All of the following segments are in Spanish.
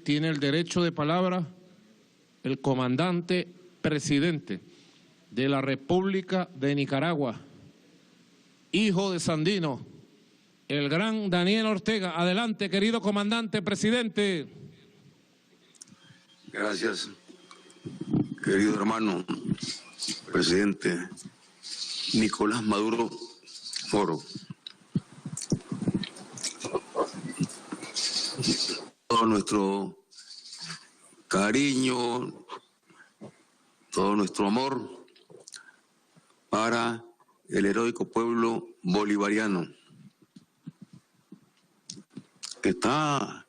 tiene el derecho de palabra el comandante presidente de la República de Nicaragua, hijo de Sandino, el gran Daniel Ortega. Adelante, querido comandante presidente. Gracias, querido hermano presidente Nicolás Maduro Moro. Todo nuestro cariño, todo nuestro amor para el heroico pueblo bolivariano que está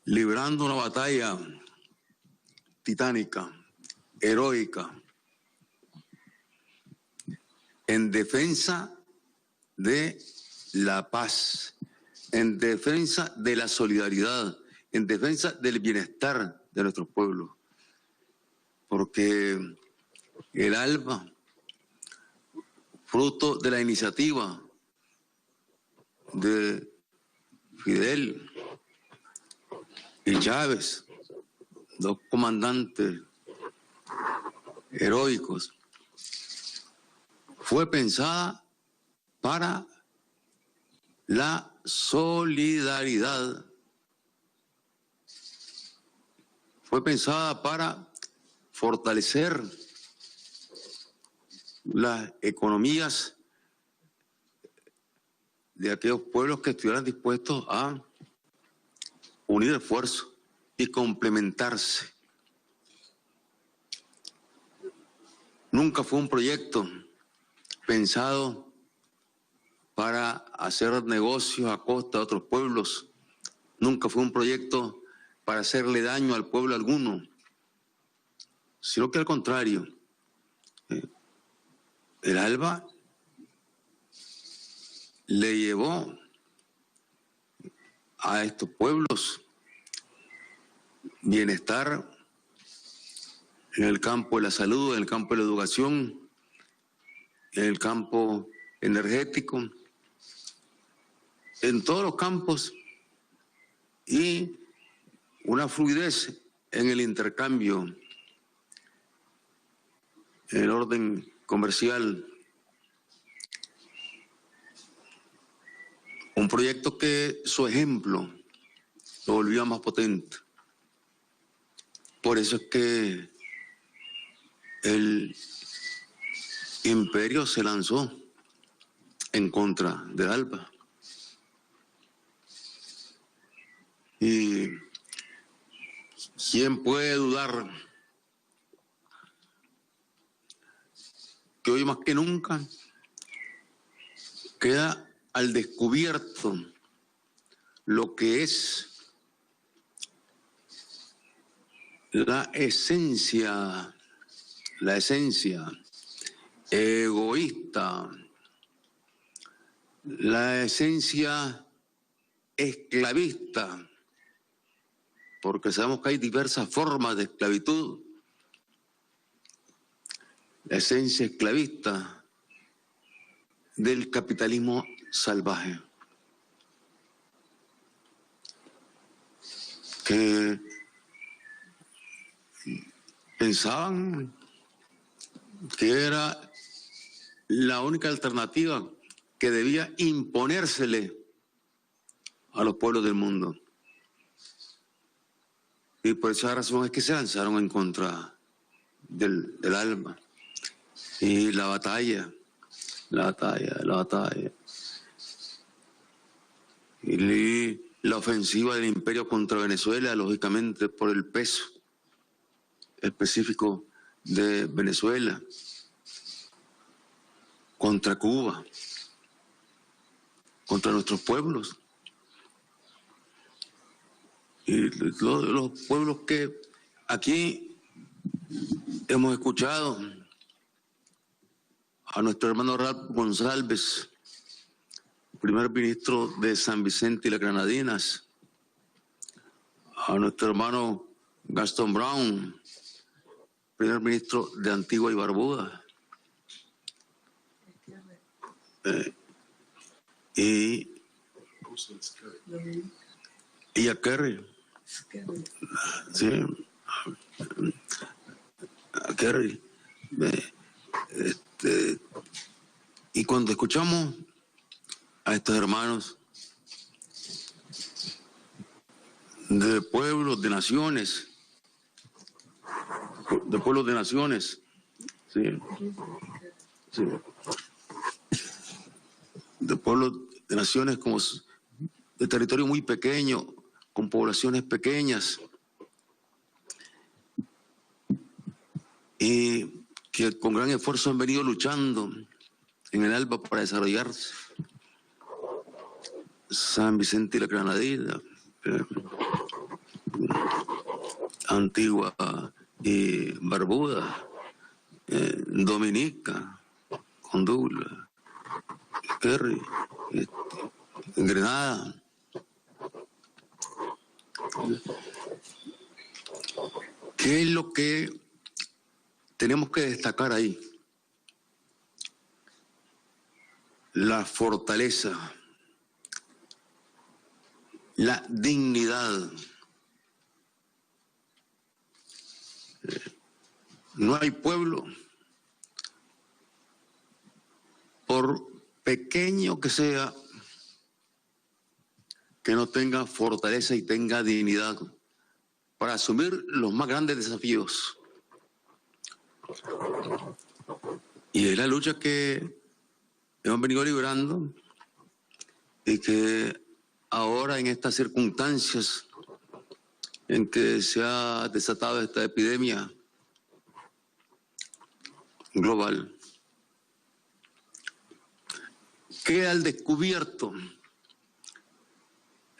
librando una batalla titánica, heroica, en defensa de la paz, en defensa de la solidaridad, en defensa del bienestar de nuestros pueblos. Porque el ALBA, fruto de la iniciativa de Fidel y Chávez, dos comandantes heroicos, fue pensada para la solidaridad, fue pensada para fortalecer las economías de aquellos pueblos que estuvieran dispuestos a unir esfuerzos y complementarse. Nunca fue un proyecto pensado para hacer negocios a costa de otros pueblos. Nunca fue un proyecto para hacerle daño al pueblo alguno, sino que al contrario, el ALBA le llevó a estos pueblos bienestar en el campo de la salud, en el campo de la educación, en el campo energético, en todos los campos, y una fluidez en el intercambio, en el orden comercial. Un proyecto que su ejemplo lo volvía más potente. Por eso es que el imperio se lanzó en contra del ALBA. Y ¿quién puede dudar que hoy más que nunca queda al descubierto lo que es la esencia egoísta, la esencia esclavista, porque sabemos que hay diversas formas de esclavitud, la esencia esclavista del capitalismo salvaje, que pensaban que era la única alternativa que debía imponérsele a los pueblos del mundo. Y por esa razón es que se lanzaron en contra del ALBA. Y la batalla. Y la ofensiva del imperio contra Venezuela, lógicamente por el peso específico de Venezuela, contra Cuba, contra nuestros pueblos. Y los pueblos que aquí hemos escuchado, a nuestro hermano Ralph González, primer ministro de San Vicente y las Granadinas, a nuestro hermano Gaston Brown, primer ministro de Antigua y Barbuda, y a Kerry, Sí. A Kerry. Y cuando escuchamos a estos hermanos de pueblos, de naciones, sí, sí, de pueblos, de naciones como de territorio muy pequeño, con poblaciones pequeñas, y que con gran esfuerzo han venido luchando en el ALBA para desarrollarse. San Vicente y la Granadina, Antigua y Barbuda, Dominica, Condula, Kerry, Grenada. ¿Qué es lo que tenemos que destacar ahí? La fortaleza, la dignidad. No hay pueblo, por pequeño que sea, que no tenga fortaleza y tenga dignidad para asumir los más grandes desafíos. Y es la lucha que hemos venido librando y que ahora en estas circunstancias en que se ha desatado esta epidemia global, queda al descubierto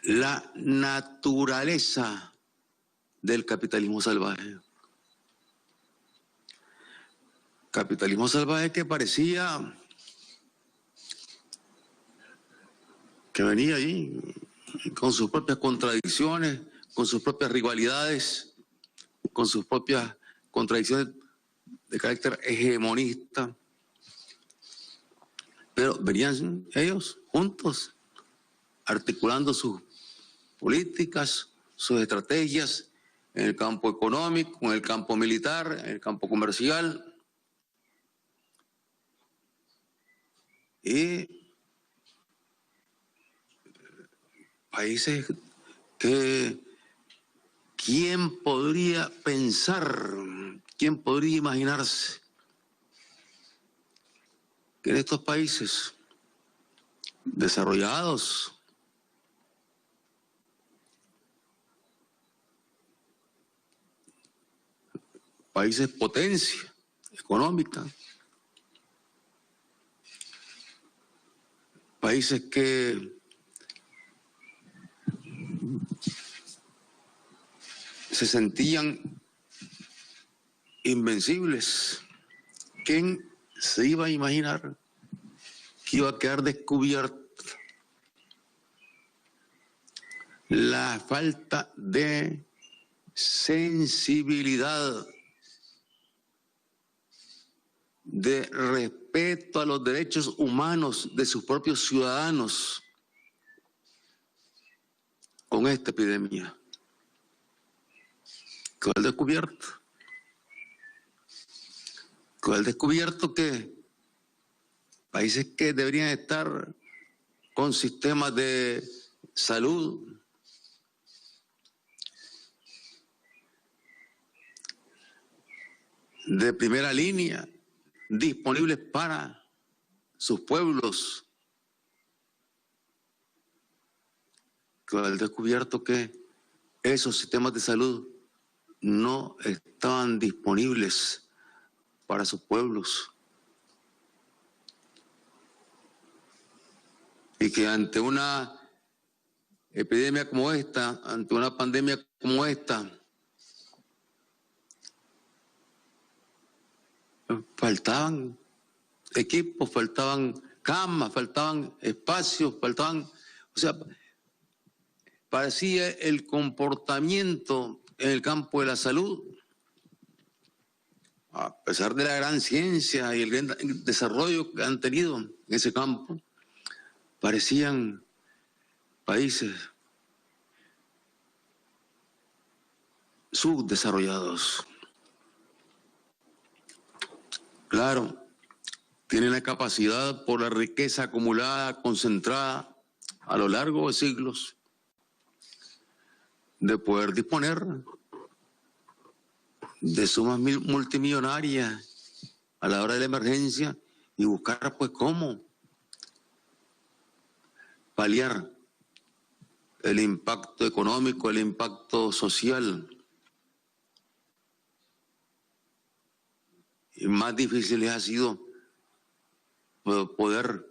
la naturaleza del capitalismo salvaje. Capitalismo salvaje que parecía que venía ahí con sus propias contradicciones, con sus propias rivalidades, con sus propias contradicciones de carácter hegemonista. Pero venían ellos juntos, articulando sus políticas, sus estrategias en el campo económico, en el campo militar, en el campo comercial. Y países que ¿quién podría pensar, quién podría imaginarse que en estos países desarrollados, países potencia económica, países que se sentían invencibles, ¿quién se iba a imaginar que iba a quedar descubierta la falta de sensibilidad, de respeto a los derechos humanos de sus propios ciudadanos con esta epidemia? Quedó al descubierto. Quedó al descubierto que países que deberían estar con sistemas de salud de primera línea, disponibles para sus pueblos, quedó al descubierto que esos sistemas de salud no estaban disponibles para sus pueblos. Y que ante una epidemia como esta, ante una pandemia como esta, faltaban equipos, faltaban camas, faltaban espacios, faltaban, o sea, parecía el comportamiento en el campo de la salud, a pesar de la gran ciencia y el gran desarrollo que han tenido en ese campo, parecían países subdesarrollados. Claro, tienen la capacidad por la riqueza acumulada, concentrada a lo largo de siglos, de poder disponer de sumas multimillonarias a la hora de la emergencia y buscar pues cómo paliar el impacto económico, el impacto social. Y más difícil les ha sido poder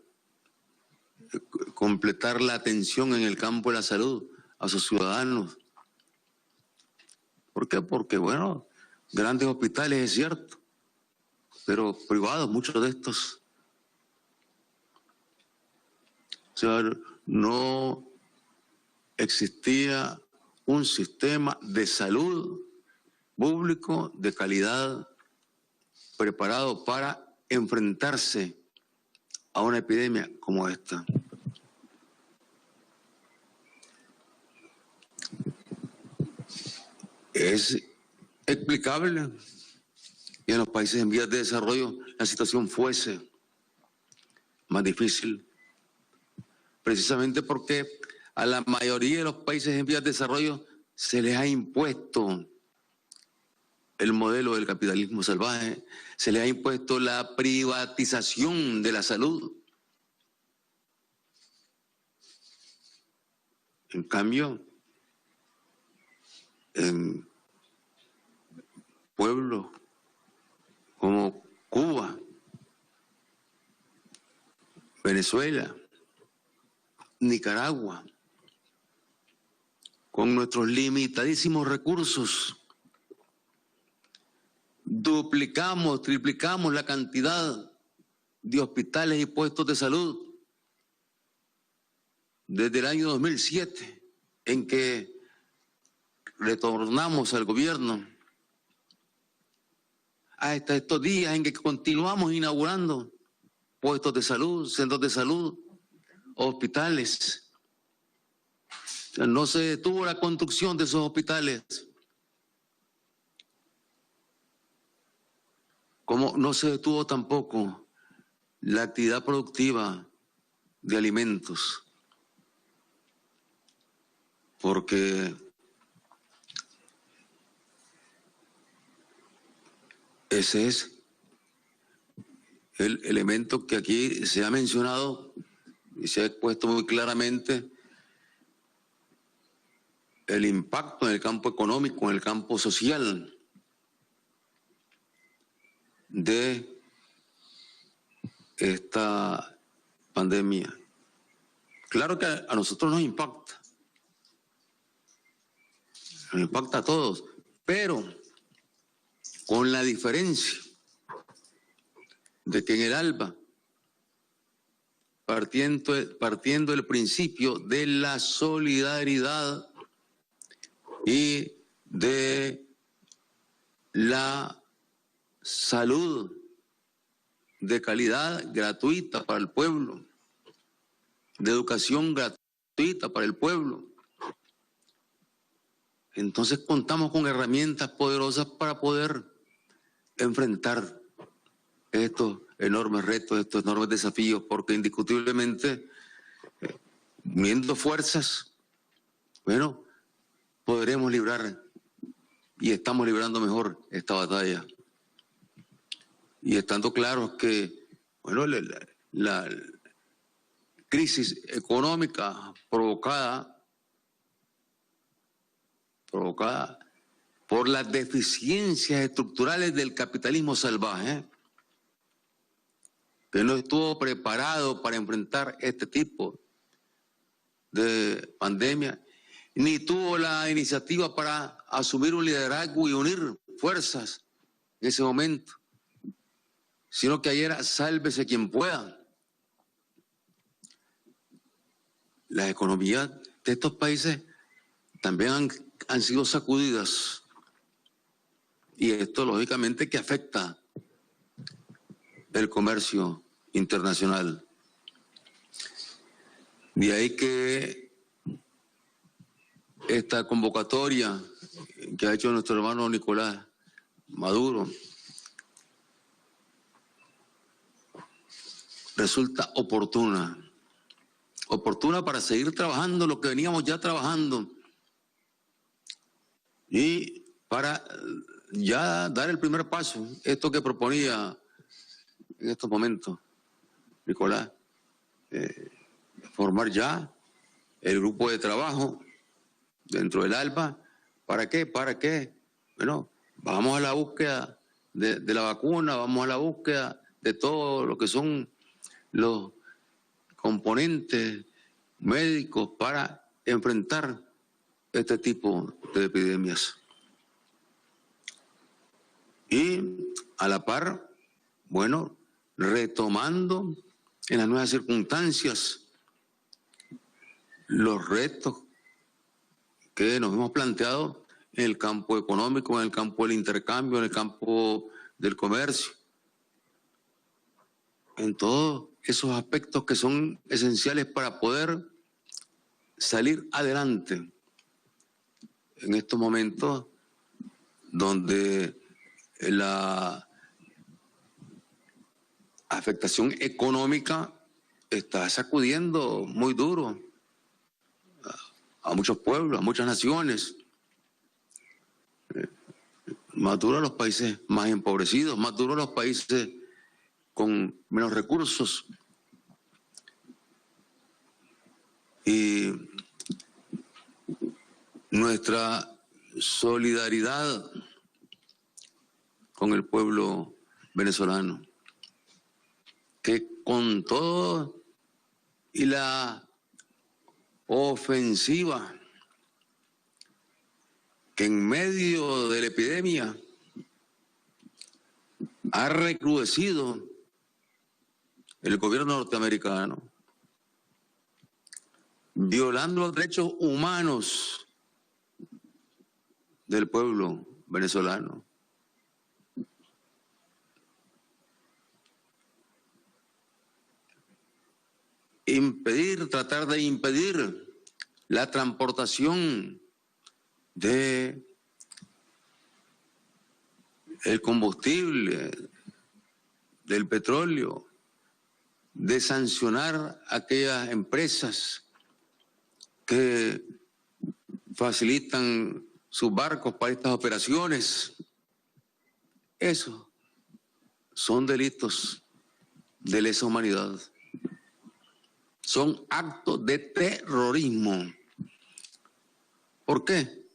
completar la atención en el campo de la salud a sus ciudadanos. ¿Por qué? Porque, bueno, grandes hospitales es cierto, pero privados, muchos de estos. O sea, no existía un sistema de salud público de calidad preparado para enfrentarse a una epidemia como esta. Es explicable que en los países en vías de desarrollo la situación fuese más difícil, precisamente porque a la mayoría de los países en vías de desarrollo se les ha impuesto el modelo del capitalismo salvaje, se les ha impuesto la privatización de la salud. En cambio, en pueblos como Cuba, Venezuela, Nicaragua, con nuestros limitadísimos recursos, duplicamos, triplicamos la cantidad de hospitales y puestos de salud desde el año 2007, en que retornamos al gobierno, hasta estos días en que continuamos inaugurando puestos de salud, centros de salud, hospitales. O sea, no se detuvo la construcción de esos hospitales, como no se detuvo tampoco la actividad productiva de alimentos, porque ese es el elemento que aquí se ha mencionado y se ha expuesto muy claramente: el impacto en el campo económico, en el campo social de esta pandemia. Claro que a nosotros nos impacta a todos, pero con la diferencia de que en el ALBA, partiendo del principio de la solidaridad y de la salud de calidad gratuita para el pueblo, de educación gratuita para el pueblo, entonces contamos con herramientas poderosas para poder enfrentar estos enormes retos, estos enormes desafíos, porque indiscutiblemente, uniendo fuerzas, bueno, podremos librar, y estamos librando mejor esta batalla. Y estando claros que, bueno, la crisis económica provocada por las deficiencias estructurales del capitalismo salvaje, que no estuvo preparado para enfrentar este tipo de pandemia, ni tuvo la iniciativa para asumir un liderazgo y unir fuerzas en ese momento, sino que ayer sálvese quien pueda. Las economías de estos países también han sido sacudidas, y esto lógicamente que afecta el comercio internacional. De ahí que esta convocatoria que ha hecho nuestro hermano Nicolás Maduro resulta oportuna para seguir trabajando lo que veníamos ya trabajando y para ya dar el primer paso, esto que proponía en estos momentos Nicolás, formar ya el grupo de trabajo dentro del ALBA. ¿Para qué? ¿Para qué? Bueno, vamos a la búsqueda de la vacuna, vamos a la búsqueda de todo lo que son los componentes médicos para enfrentar este tipo de epidemias. Y a la par, bueno, retomando en las nuevas circunstancias los retos que nos hemos planteado en el campo económico, en el campo del intercambio, en el campo del comercio, en todos esos aspectos que son esenciales para poder salir adelante en estos momentos donde la afectación económica está sacudiendo muy duro a muchos pueblos, a muchas naciones, más duro a los países más empobrecidos, más duro a los países con menos recursos. Y nuestra solidaridad con el pueblo venezolano, que con todo y la ofensiva que en medio de la epidemia ha recrudecido el gobierno norteamericano, violando los derechos humanos del pueblo venezolano. Tratar de impedir la transportación de el combustible, del petróleo, de sancionar a aquellas empresas que facilitan sus barcos para estas operaciones. Esos son delitos de lesa humanidad. Son actos de terrorismo. ¿Por qué?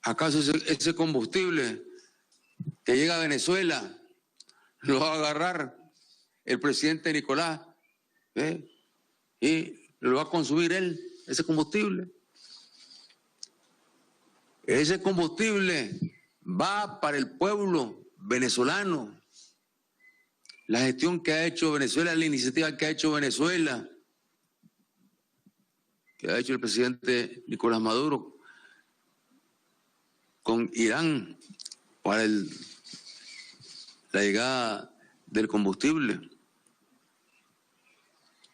¿Acaso ese combustible que llega a Venezuela lo va a agarrar el presidente Nicolás y lo va a consumir él, ese combustible? Ese combustible va para el pueblo venezolano. La gestión que ha hecho Venezuela, la iniciativa que ha hecho Venezuela, que ha hecho el presidente Nicolás Maduro con Irán para la llegada del combustible.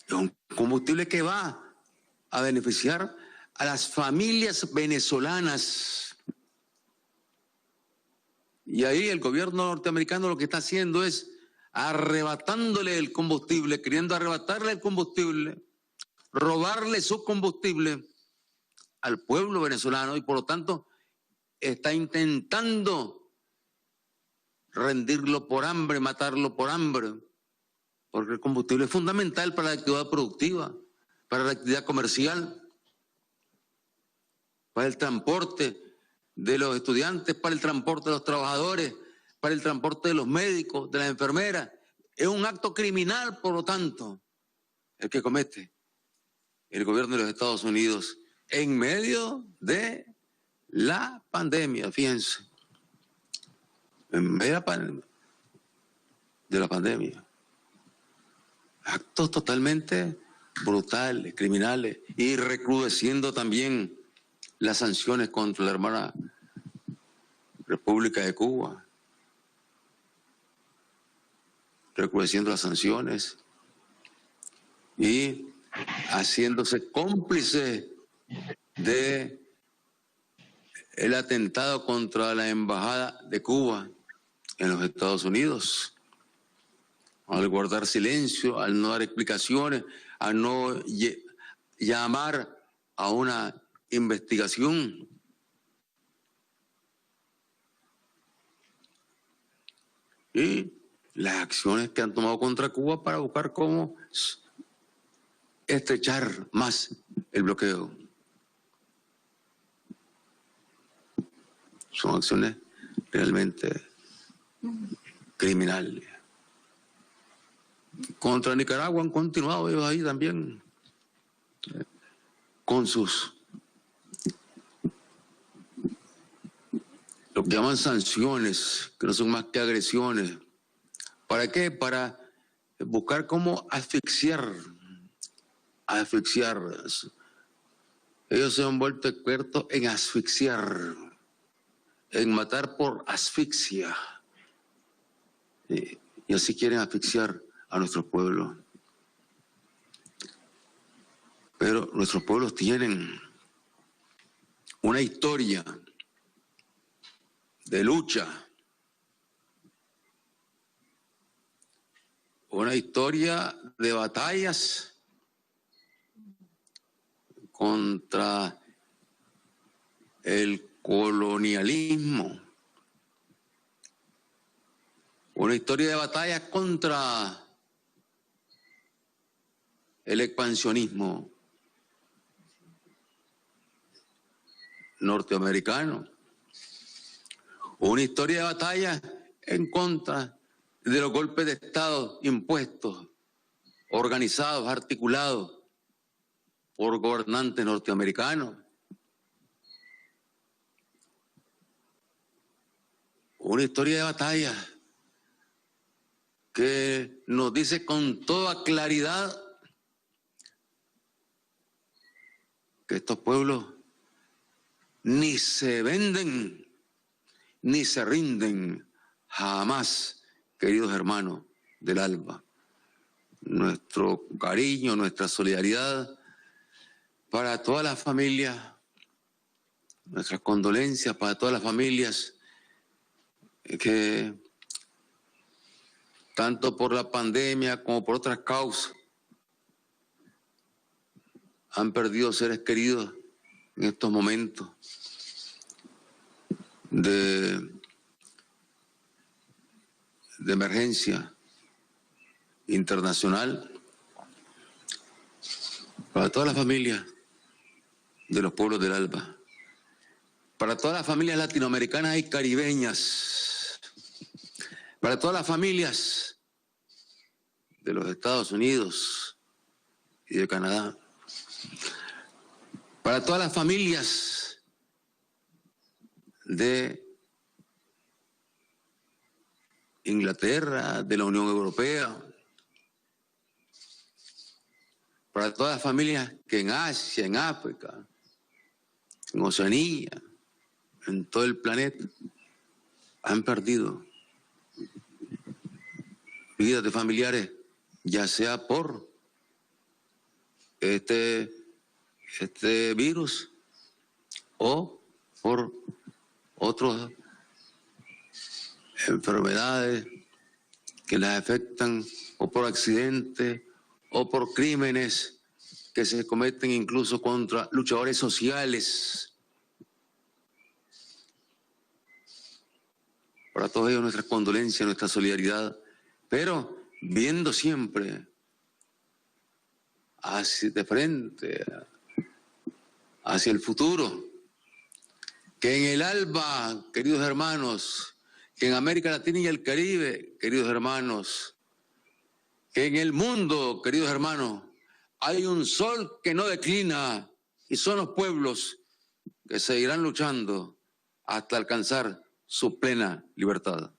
Es un combustible que va a beneficiar a las familias venezolanas. Y ahí el gobierno norteamericano lo que está haciendo es arrebatándole el combustible, queriendo arrebatarle el combustible, robarle su combustible al pueblo venezolano y por lo tanto está intentando rendirlo por hambre, matarlo por hambre, porque el combustible es fundamental para la actividad productiva, para la actividad comercial, para el transporte de los estudiantes, para el transporte de los trabajadores, para el transporte de los médicos, de las enfermeras. Es un acto criminal, por lo tanto, el que comete el gobierno de los Estados Unidos en medio de la pandemia, fíjense, en medio de la pandemia. Actos totalmente brutales, criminales, y recrudeciendo también las sanciones contra la hermana República de Cuba, recrudeciendo las sanciones y haciéndose cómplice de el atentado contra la Embajada de Cuba en los Estados Unidos, al guardar silencio, al no dar explicaciones, a no llamar a una investigación. Y las acciones que han tomado contra Cuba para buscar cómo estrechar más el bloqueo. Son acciones realmente criminales. Contra Nicaragua han continuado ellos ahí también con sus, lo que llaman sanciones, que no son más que agresiones. ¿Para qué? Para buscar cómo asfixiar. Ellos se han vuelto expertos en asfixiar, en matar por asfixia. Y así quieren asfixiar a nuestros pueblos. Pero nuestros pueblos tienen una historia de lucha, una historia de batallas contra el colonialismo, una historia de batallas contra el expansionismo norteamericano, una historia de batallas en contra de los golpes de Estado impuestos, organizados, articulados por gobernantes norteamericanos. Una historia de batalla que nos dice con toda claridad que estos pueblos ni se venden ni se rinden jamás, queridos hermanos del ALBA. Nuestro cariño, nuestra solidaridad para todas las familias, nuestras condolencias para todas las familias que tanto por la pandemia como por otras causas han perdido seres queridos en estos momentos de emergencia internacional, para todas las familias de los pueblos del ALBA, para todas las familias latinoamericanas y caribeñas, para todas las familias de los Estados Unidos y de Canadá, para todas las familias de Inglaterra, de la Unión Europea, para todas las familias que en Asia, en África, en Oceanía, en todo el planeta, han perdido vidas de familiares, ya sea por este virus o por otras enfermedades que las afectan, o por accidentes, o por crímenes que se cometen incluso contra luchadores sociales. Para todos ellos nuestra condolencia, nuestra solidaridad, pero viendo siempre hacia de frente, hacia el futuro, que en el ALBA, queridos hermanos, que en América Latina y el Caribe, queridos hermanos, que en el mundo, queridos hermanos, hay un sol que no declina y son los pueblos que seguirán luchando hasta alcanzar su plena libertad.